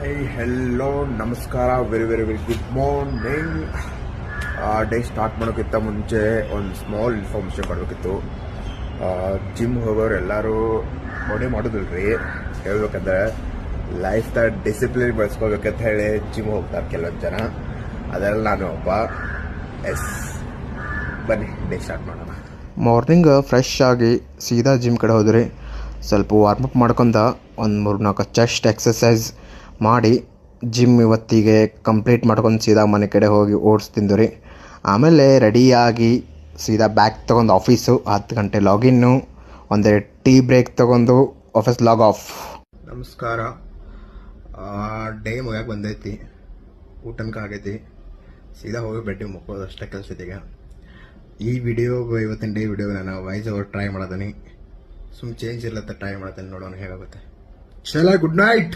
Hi hello ನಮಸ್ಕಾರ, very very very good morning. Day start ಮಾಡೋಕ್ಕಿಂತ ಮುಂಚೆ ಒಂದು ಸ್ಮಾಲ್ ಇನ್ಫಾರ್ಮೇಷನ್ ಕೊಡಬೇಕಿತ್ತು. ಜಿಮ್ ಹೋಗೋರು ಎಲ್ಲರೂ ಬಾಡಿ ಮಾಡೋದಿಲ್ರಿ. ಹೇಳ್ಬೇಕಂದ್ರೆ ಲೈಫ್ನ ಡಿಸಿಪ್ಲಿನ್ ಬೆಳೆಸ್ಕೋಬೇಕಂತ ಹೇಳಿ ಜಿಮ್ ಹೋಗ್ತಾರೆ ಕೆಲವೊಂದು ಜನ. ಅದರಲ್ಲಿ ನಾನು ಒಬ್ಬ. ಎಸ್, ಬನ್ನಿ ಡೇ ಸ್ಟಾರ್ಟ್ ಮಾಡೋಣ. ಮಾರ್ನಿಂಗ್ ಫ್ರೆಶ್ ಆಗಿ ಸೀದಾ ಜಿಮ್ ಕಡೆ ಹೋದ್ರಿ. ಸ್ವಲ್ಪ ವಾರ್ಮಪ್ ಮಾಡ್ಕೊಂಡ ಒಂದು 3-4 ಚೆಸ್ಟ್ ಎಕ್ಸಸೈಸ್ ಮಾಡಿ ಜಿಮ್ ಇವತ್ತಿಗೆ ಕಂಪ್ಲೀಟ್ ಮಾಡ್ಕೊಂಡು ಸೀದಾ ಮನೆ ಕಡೆ ಹೋಗಿ ಓಟ್ಸ್ ತಿಂದು ಆಮೇಲೆ ರೆಡಿಯಾಗಿ ಸೀದಾ ಬ್ಯಾಗ್ ತೊಗೊಂಡು ಆಫೀಸು 10 ಗಂಟೆ ಲಾಗಿನ್ನು, ಒಂದೆರಡು ಟೀ ಬ್ರೇಕ್ ತೊಗೊಂಡು ಆಫೀಸ್ ಲಾಗ್ ಆಫ್. ನಮಸ್ಕಾರ. ಡೇ ಮುಗಿಯಕ್ಕೆ ಬಂದೈತಿ, ಊಟನಕ ಆಗೈತಿ, ಸೀದಾ ಹೋಗಿ ಬೆಡ್ಡಿಗೆ ಮುಕ್ಕೋದು ಅಷ್ಟೇ ಕೆಲಸ ಈಗ. ಈ ವಿಡಿಯೋಗೆ ಇವತ್ತಿನ ಡೇ ವಿಡಿಯೋಗೆ ನಾನು ವಾಯ್ಸ್ ಓವರ್ ಟ್ರೈ ಮಾಡೋದೀನಿ. ಚೇಂಜ್ ಇರ್ಲತ್ತ ಟ್ರೈ ಮಾಡ್ತೇನೆ, ನೋಡೋಣ ಹೇಗಾಗುತ್ತೆ. ಚಲೋ, ಗುಡ್ ನೈಟ್.